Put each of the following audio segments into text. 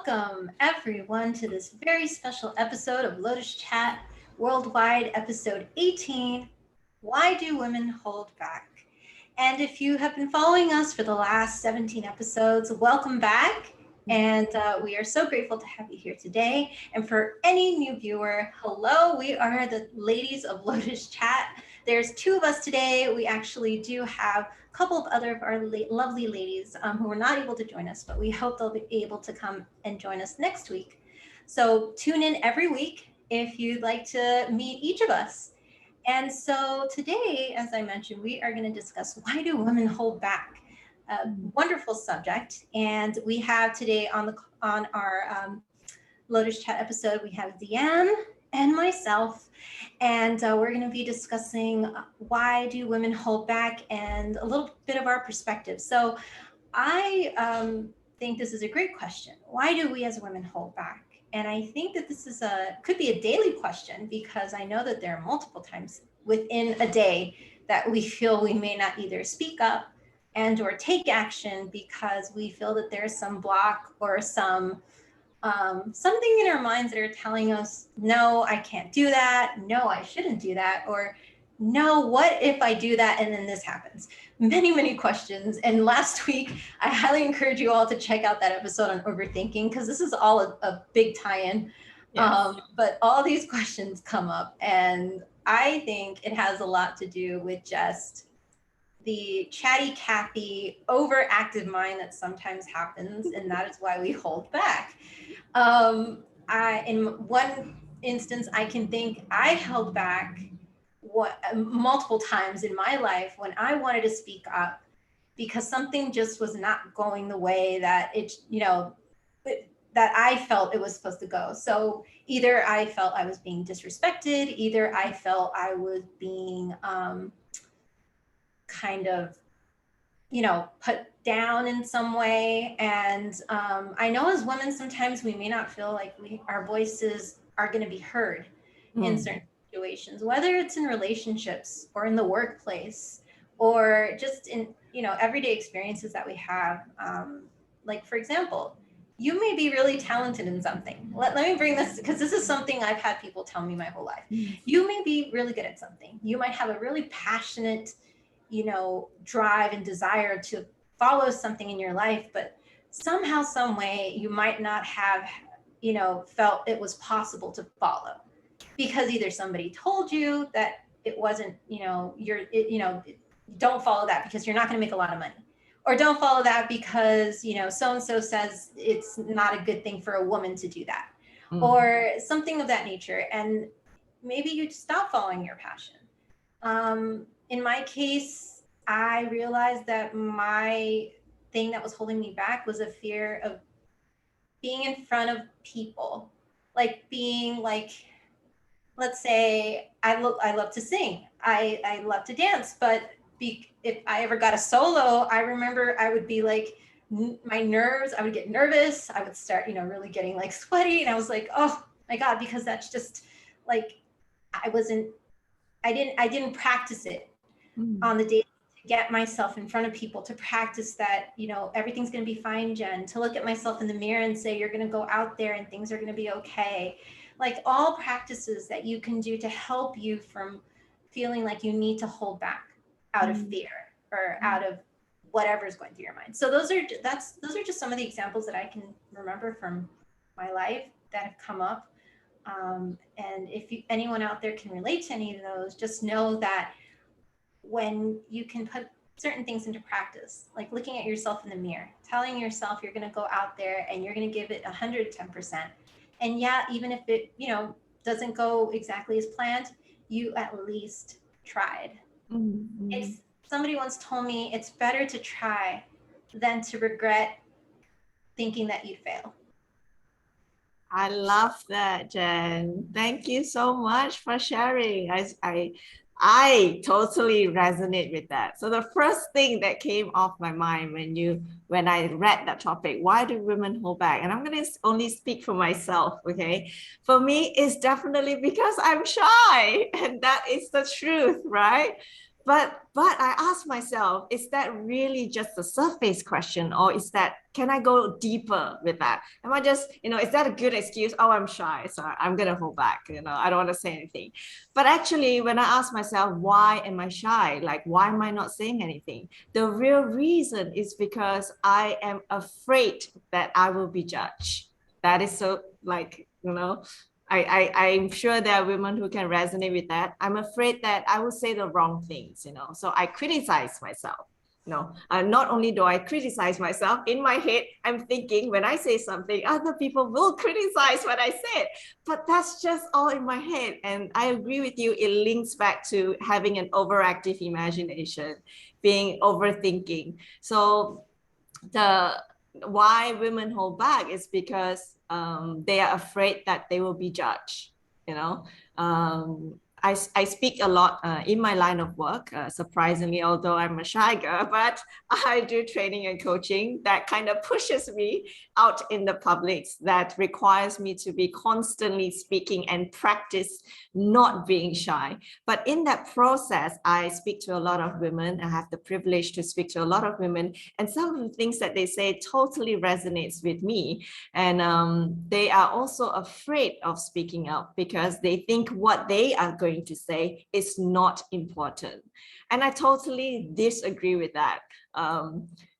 Welcome, everyone, to this very special episode of Lotus Chat Worldwide, episode 18, Why Do Women Hold Back? And if you have been following us for the last 17 episodes, welcome back. And we are so grateful to have you here today. And for any new viewer, hello, we are the ladies of Lotus Chat. There's two of us today. We actually do have a couple of other of our lovely ladies who were not able to join us, but we hope they'll be able to come and join us next week. So tune in every week if you'd like to meet each of us. And so today, as I mentioned, we are going to discuss why do women hold back? A wonderful subject. And we have today on our Lotus Chat episode, we have Deanne and myself, and we're going to be discussing why do women hold back and a little bit of our perspective. So I think this is a great question. Why do we as women hold back? And I think that this could be a daily question, because I know that there are multiple times within a day that we feel we may not either speak up and or take action because we feel that there's some block or something in our minds that are telling us, no, I can't do that. No, I shouldn't do that. Or no, what if I do that and then this happens? Many questions. And last week, I highly encourage you all to check out that episode on overthinking, because this is all a big tie-in. Yes. But all these questions come up, and I think it has a lot to do with just the chatty Cathy overactive mind that sometimes happens, and that is why we hold back. In one instance, I can think I held back multiple times in my life when I wanted to speak up because something just was not going the way that that I felt it was supposed to go. So either I felt I was being disrespected, either I felt I was being kind of, put down in some way. And I know as women, sometimes we may not feel like our voices are going to be heard in certain situations, whether it's in relationships or in the workplace or just in, everyday experiences that we have. Like, for example, you may be really talented in something. Let me bring this, because this is something I've had people tell me my whole life. You may be really good at something. You might have a really passionate drive and desire to follow something in your life, but somehow, some way, you might not have, felt it was possible to follow, because either somebody told you that it wasn't, don't follow that because you're not going to make a lot of money, or don't follow that because, so-and-so says it's not a good thing for a woman to do that, or something of that nature. And maybe you stop following your passion. In my case, I realized that my thing that was holding me back was a fear of being in front of people, like being like, let's say I love to sing, I love to dance, but if I ever got a solo, I remember I would be like, my nerves, I would get nervous, I would start, really getting like sweaty, and I was like, oh my God, because that's just like, I didn't practice it on the day to get myself in front of people, to practice that, everything's going to be fine, Jen, to look at myself in the mirror and say, you're going to go out there and things are going to be okay. Like, all practices that you can do to help you from feeling like you need to hold back out of fear or out of whatever's going through your mind. So those are just some of the examples that I can remember from my life that have come up. And if anyone out there can relate to any of those, just know that when you can put certain things into practice, like looking at yourself in the mirror, telling yourself you're going to go out there and you're going to give it 110%. And yeah, even if it, doesn't go exactly as planned, you at least tried. Somebody once told me it's better to try than to regret thinking that you'd fail. I love that, Jen. Thank you so much for sharing. I totally resonate with that. So the first thing that came off my mind when I read that topic, why do women hold back? And I'm going to only speak for myself, okay? For me, it's definitely because I'm shy, and that is the truth, right? But I ask myself, is that really just a surface question, or is that, can I go deeper with that? Am I just, is that a good excuse? Oh, I'm shy, so I'm gonna hold back. I don't want to say anything. But actually, when I ask myself, why am I shy? Like, why am I not saying anything? The real reason is because I am afraid that I will be judged. That is so, like, I'm sure there are women who can resonate with that. I'm afraid that I will say the wrong things, so I criticize myself. Not only do I criticize myself, in my head, I'm thinking when I say something, other people will criticize what I said. But that's just all in my head. And I agree with you. It links back to having an overactive imagination, being overthinking. So the why women hold back is because they are afraid that they will be judged. You know, I speak a lot in my line of work, surprisingly, although I'm a shy girl, but I do training and coaching that kind of pushes me out in the public, that requires me to be constantly speaking and practice not being shy. But in that process, I speak to a lot of women. I have the privilege to speak to a lot of women, and some of the things that they say totally resonates with me. And they are also afraid of speaking out because they think what they are going to say is not important. And I totally disagree with that.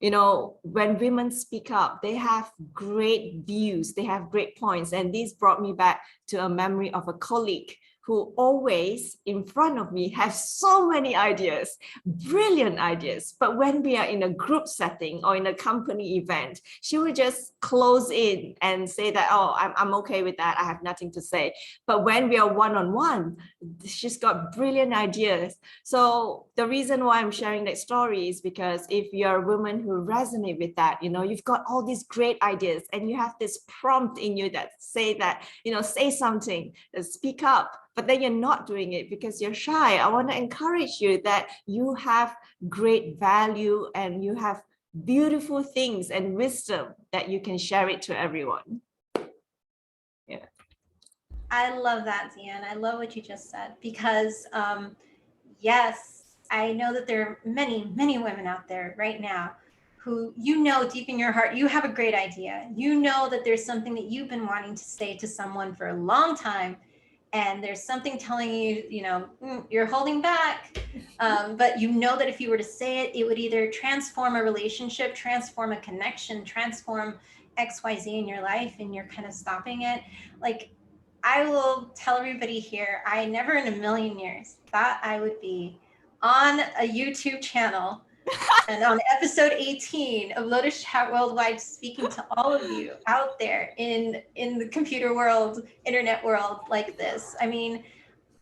When women speak up, they have great views, they have great points. And this brought me back to a memory of a colleague who always in front of me has so many ideas, brilliant ideas. But when we are in a group setting or in a company event, she would just close in and say that, oh, I'm okay with that. I have nothing to say. But when we are one-on-one, she's got brilliant ideas. So the reason why I'm sharing that story is because if you're a woman who resonate with that, you've got all these great ideas and you have this prompt in you that say that, say something, speak up, but then you're not doing it because you're shy. I want to encourage you that you have great value and you have beautiful things and wisdom that you can share it to everyone. Yeah. I love that, Deanne. I love what you just said because, yes, I know that there are many, many women out there right now who, deep in your heart, you have a great idea. You know that there's something that you've been wanting to say to someone for a long time, and there's something telling you, you're holding back. But you know that if you were to say it, it would either transform a relationship, transform a connection, transform XYZ in your life, and you're kind of stopping it. Like, I will tell everybody here, I never in a million years thought I would be on a YouTube channel and on episode 18 of Lotus Chat Worldwide, speaking to all of you out there in the computer world, internet world like this. I mean,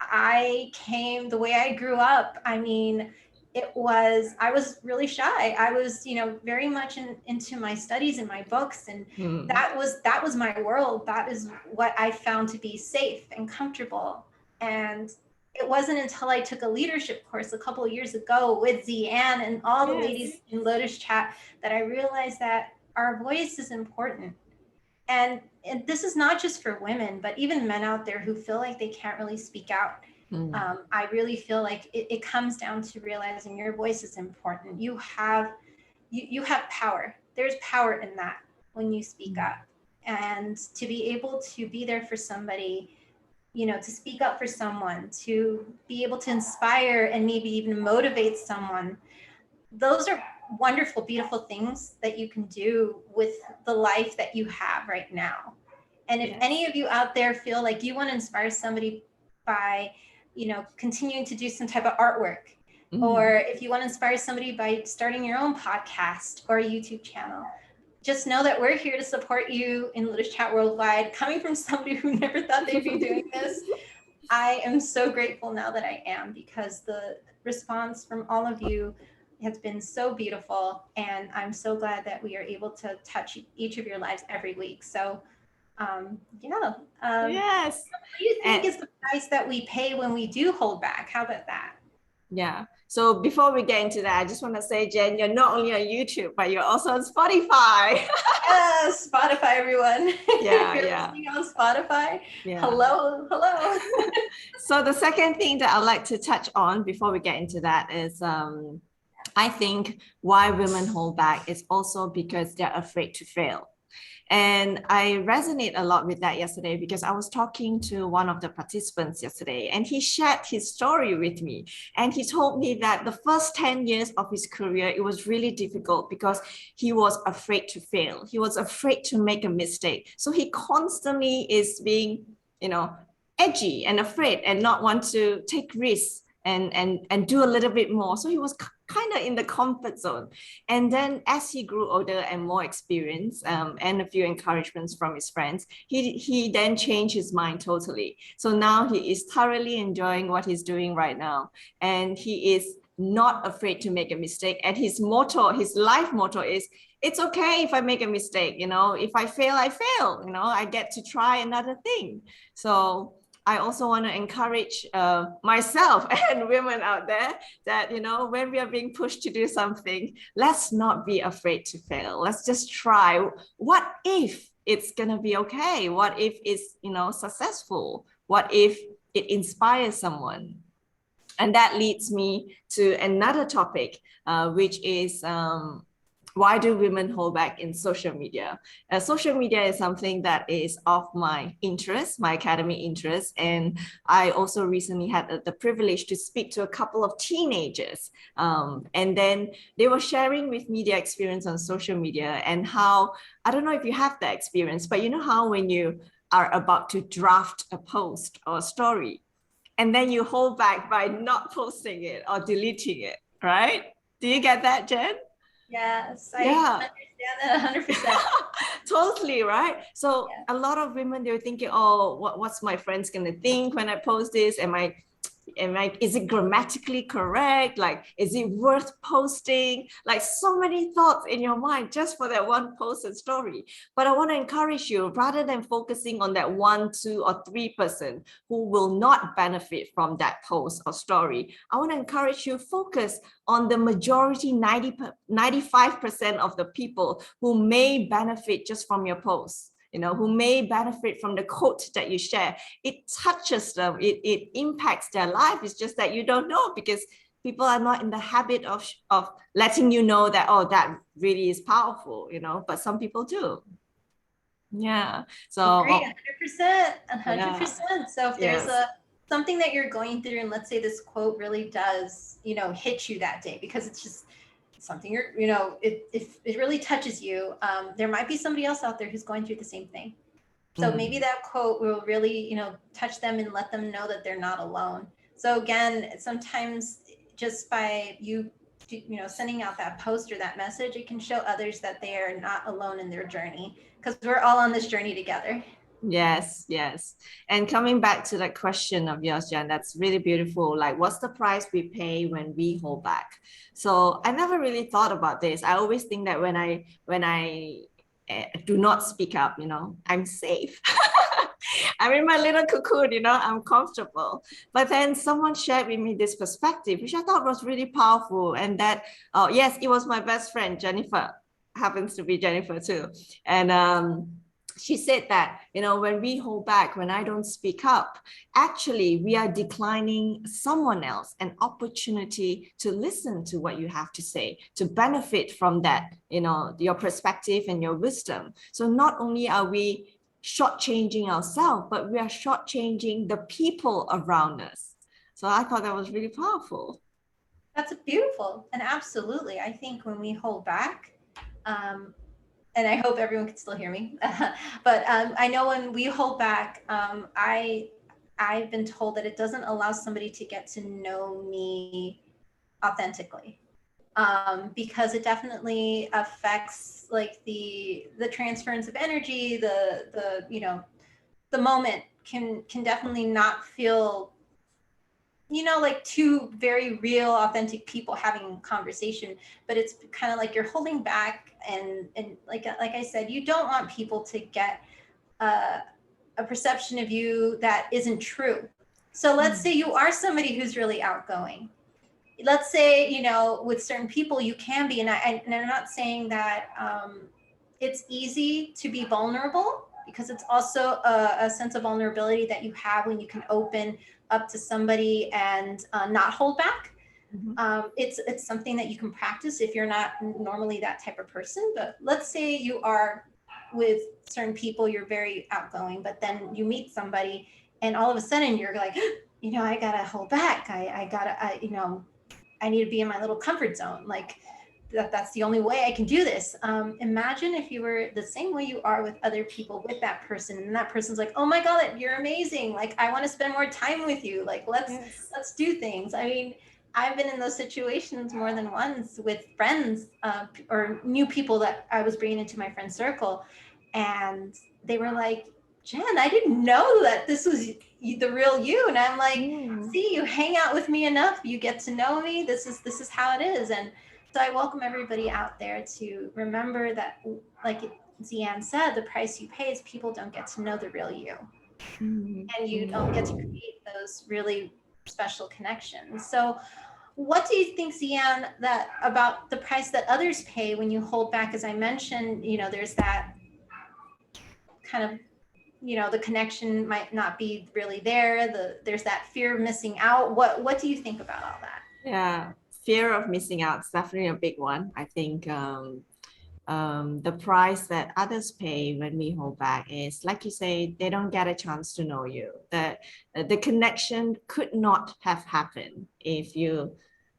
I came the way I grew up. I mean, I was really shy. I was, very much into my studies and my books. And that was my world. That is what I found to be safe and comfortable. And it wasn't until I took a leadership course a couple of years ago with Zian and all the ladies in Lotus Chat that I realized that our voice is important. And this is not just for women, but even men out there who feel like they can't really speak out. I really feel like it comes down to realizing your voice is important. You have power. There's power in that when you speak up. And to be able to be there for somebody, to speak up for someone, to be able to inspire and maybe even motivate someone, those are wonderful, beautiful things that you can do with the life that you have right now. And if any of you out there feel like you want to inspire somebody by, continuing to do some type of artwork, or if you want to inspire somebody by starting your own podcast or a YouTube channel, just know that we're here to support you in Lotus Chat Worldwide. Coming from somebody who never thought they'd be doing this, I am so grateful now that I am, because the response from all of you has been so beautiful, and I'm so glad that we are able to touch each of your lives every week. So yes. What do you think is the price that we pay when we do hold back? How about that? Yeah. So before we get into that, I just want to say, Jen, you're not only on YouTube, but you're also on Spotify. Yes, Spotify, everyone. Yeah, If you're yeah, listening on Spotify, yeah. hello, hello. So the second thing that I'd like to touch on before we get into that is I think why women hold back is also because they're afraid to fail. And I resonate a lot with that yesterday because I was talking to one of the participants yesterday and he shared his story with me. And he told me that the first 10 years of his career, it was really difficult because he was afraid to fail. He was afraid to make a mistake. So he constantly is being, edgy and afraid and not want to take risks and do a little bit more. So he was kind of in the comfort zone. And then as he grew older and more experienced, and a few encouragements from his friends, he then changed his mind totally. So now he is thoroughly enjoying what he's doing right now. And he is not afraid to make a mistake. And his motto, his life motto is, it's okay if I make a mistake, if I fail, I fail, I get to try another thing. So I also want to encourage myself and women out there that, when we are being pushed to do something, let's not be afraid to fail. Let's just try. What if it's going to be okay? What if it's, successful? What if it inspires someone? And that leads me to another topic, which is why do women hold back in social media? Social media is something that is of my interest, my academic interest. And I also recently had the privilege to speak to a couple of teenagers. And then they were sharing with me their experience on social media and how, I don't know if you have that experience, but you know how when you are about to draft a post or a story, and then you hold back by not posting it or deleting it, right? Do you get that, Jen? Yes, I Yeah. understand that 100%. Totally, right? So Yeah. a lot of women, they're thinking, oh, what's my friends gonna think when I post this? Is it grammatically correct? Like, is it worth posting? Like, so many thoughts in your mind just for that one posted story. But I want to encourage you, rather than focusing on that 1, 2, or 3% who will not benefit from that post or story, I want to encourage you focus on the majority 95% of the people who may benefit just from your post, who may benefit from the quote that you share. It touches them, it impacts their life. It's just that you don't know because people are not in the habit of letting you know that, oh, that really is powerful, but some people do. Yeah. I So, agree 100%, yeah, 100%. So if there's yes. something that you're going through, and let's say this quote really does, hit you that day because it's just something if it really touches you, there might be somebody else out there who's going through the same thing. So maybe that quote will really, touch them and let them know that they're not alone. So again, sometimes just by sending out that post or that message, it can show others that they are not alone in their journey because we're all on this journey together. Yes, yes. And coming back to that question of yours, Jen, that's really beautiful. Like, what's the price we pay when we hold back? So I never really thought about this. I always think that when I do not speak up, I'm safe. I'm in my little cocoon, I'm comfortable. But then someone shared with me this perspective, which I thought was really powerful. And that, yes, it was my best friend, Jennifer, happens to be Jennifer too. And she said that, when we hold back, when I don't speak up, actually, we are declining someone else an opportunity to listen to what you have to say, to benefit from that, your perspective and your wisdom. So not only are we shortchanging ourselves, but we are shortchanging the people around us. So I thought that was really powerful. That's beautiful. And absolutely, I think when we hold back, and I hope everyone can still hear me. But I know when we hold back, I've been told that it doesn't allow somebody to get to know me authentically, because it definitely affects like the transference of energy, the moment can definitely not feel like two very real authentic people having conversation, but it's kind of like you're holding back, and like I said, you don't want people to get a perception of you that isn't true. So let's say you are somebody who's really outgoing, let's say, you know, with certain people you can be, and I'm not saying that it's easy to be vulnerable, because it's also a sense of vulnerability that you have when you can open up to somebody and not hold back. It's something that you can practice if you're not normally that type of person. But let's say you are with certain people, you're very outgoing, but then you meet somebody and all of a sudden you're like, you know, I gotta hold back. You know, I need to be in my little comfort zone. Like that's the only way I can do this. Imagine if you were the same way you are with other people with that person, and that person's like, oh my God, you're amazing. Like, I want to spend more time with you. Like, let's do things. I mean, I've been in those situations more than once with friends or new people that I was bringing into my friend circle. And they were like, Jen, I didn't know that this was the real you. And I'm like, see, you hang out with me enough, you get to know me. This is how it is. And so I welcome everybody out there to remember that, like Zian said, the price you pay is people don't get to know the real you. And you don't get to create those really special connections. So what do you think, Zian, that about the price that others pay when you hold back? As I mentioned, you know, there's that kind of, you know, the connection might not be really there. There's that fear of missing out. What do you think about all that? Yeah, fear of missing out is definitely a big one. I think the price that others pay when we hold back is, like you say, they don't get a chance to know you. That the connection could not have happened if you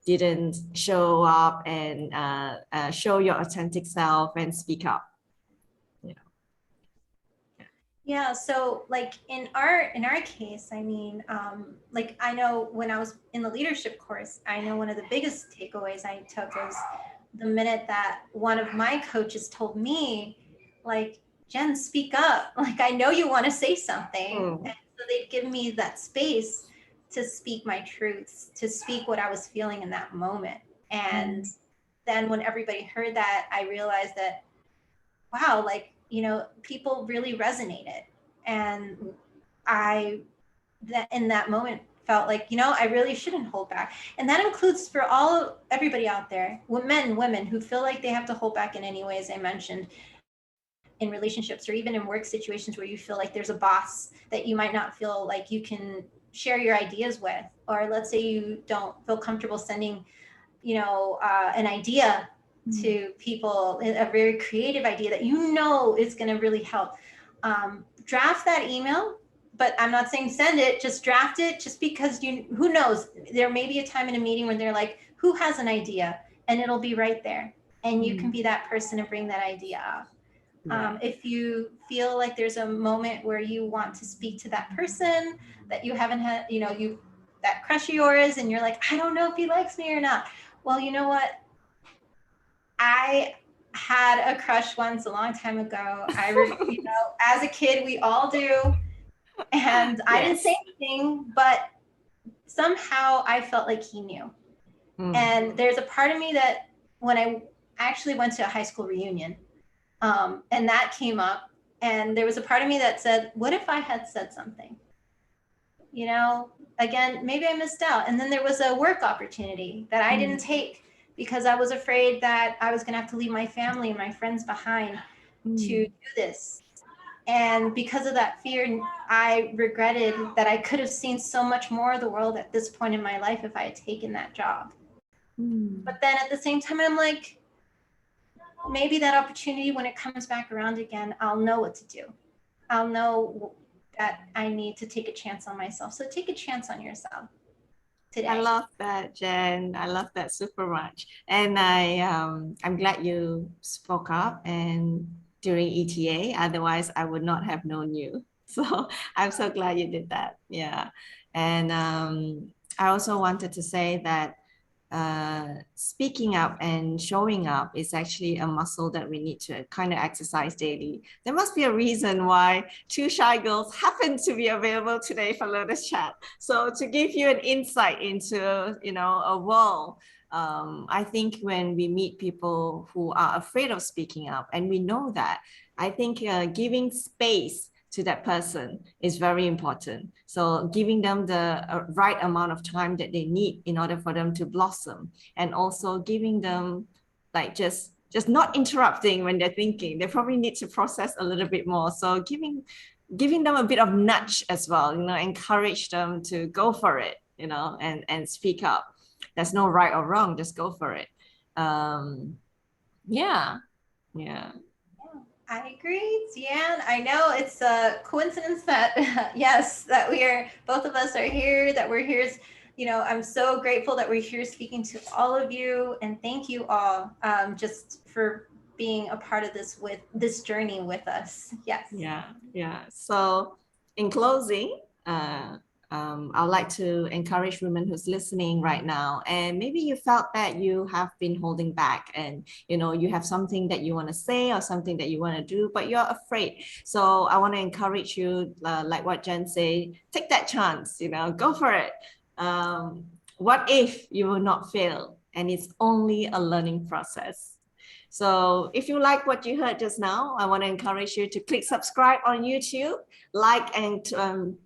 didn't show up and show your authentic self and speak up. Yeah, so like in our case, I mean, like I know when I was in the leadership course, I know one of the biggest takeaways I took was the minute that one of my coaches told me, like, Jen, speak up. Like, I know you want to say something. And so they'd give me that space to speak my truths, to speak what I was feeling in that moment. And then when everybody heard that, I realized that, wow, like, you know, people really resonated. And I, that in that moment felt like, you know, I really shouldn't hold back. And that includes for everybody out there, men, women who feel like they have to hold back in any way, as I mentioned, in relationships or even in work situations where you feel like there's a boss that you might not feel like you can share your ideas with. Or let's say you don't feel comfortable sending, you know, an idea to people, a very creative idea that you know is going to really help. Draft that email, but I'm not saying send it, just draft it, just because who knows, there may be a time in a meeting when they're like, who has an idea? And it'll be right there. And you can be that person to bring that idea up. If you feel like there's a moment where you want to speak to that person that you haven't had, you know, that crush of yours, and you're like, I don't know if he likes me or not. Well, you know what? I had a crush once a long time ago. You know, as a kid, we all do. And I didn't say anything, but somehow I felt like he knew. And there's a part of me that when I actually went to a high school reunion, and that came up, and there was a part of me that said, what if I had said something? You know, again, maybe I missed out. And then there was a work opportunity that I didn't take because I was afraid that I was going to have to leave my family and my friends behind to do this. And because of that fear, I regretted that I could have seen so much more of the world at this point in my life if I had taken that job. But then at the same time, I'm like, maybe that opportunity, when it comes back around again, I'll know what to do. I'll know that I need to take a chance on myself. So take a chance on yourself today. I love that, Jen. I love that super much. And I'm glad you spoke up and during ETA, otherwise I would not have known you. So I'm so glad you did that. Yeah. And I also wanted to say that speaking up and showing up is actually a muscle that we need to kind of exercise daily. There must be a reason why two shy girls happen to be available today for Lotus Chat. So to give you an insight into, you know, a world, I think when we meet people who are afraid of speaking up, and we know that, I think giving space to that person is very important. So giving them the right amount of time that they need in order for them to blossom, and also giving them like just not interrupting when they're thinking. They probably need to process a little bit more. So giving them a bit of nudge as well, encourage them to go for it, and speak up. There's no right or wrong, just go for it. Yeah. I agree, Zian. I know it's a coincidence that, yes, that both of us are here, that we're here. I'm so grateful that we're here speaking to all of you. And thank you all just for being a part of this journey with us. Yes. Yeah. So in closing, I'd like to encourage women who's listening right now, and maybe you felt that you have been holding back, and you have something that you want to say or something that you want to do, but you're afraid. So I want to encourage you, like what Jen said, take that chance, go for it. What if you will not fail? And it's only a learning process. So if you like what you heard just now, I want to encourage you to click subscribe on YouTube, like and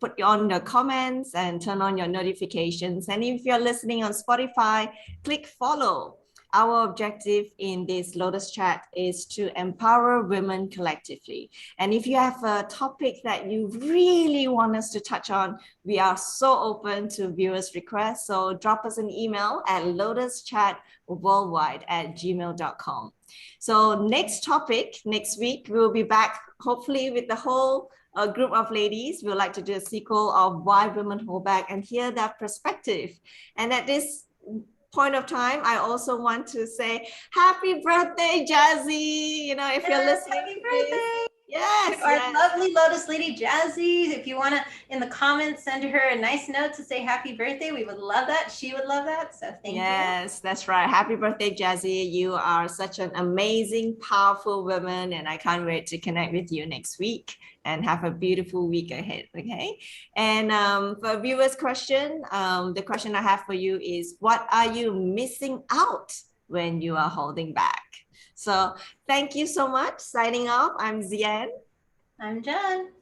put on your comments and turn on your notifications. And if you're listening on Spotify, click follow. Our objective in this Lotus Chat is to empower women collectively. And if you have a topic that you really want us to touch on, we are so open to viewers' requests. So drop us an email at lotuschatworldwide@gmail.com. So next topic, next week, we'll be back hopefully with the whole group of ladies. We'd like to do a sequel of why women hold back and hear that perspective. And at this point of time, I also want to say happy birthday, Jazzy. If you're listening happy to birthday. This, yes, our lovely Lotus Lady Jazzy. If you want to, in the comments, send her a nice note to say happy birthday. We would love that. She would love that. So thank you. Yes, that's right. Happy birthday, Jazzy. You are such an amazing, powerful woman, and I can't wait to connect with you next week and have a beautiful week ahead. Okay. And for viewers' question, the question I have for you is, what are you missing out when you are holding back? So thank you so much. Signing off. I'm Zian. I'm Jen.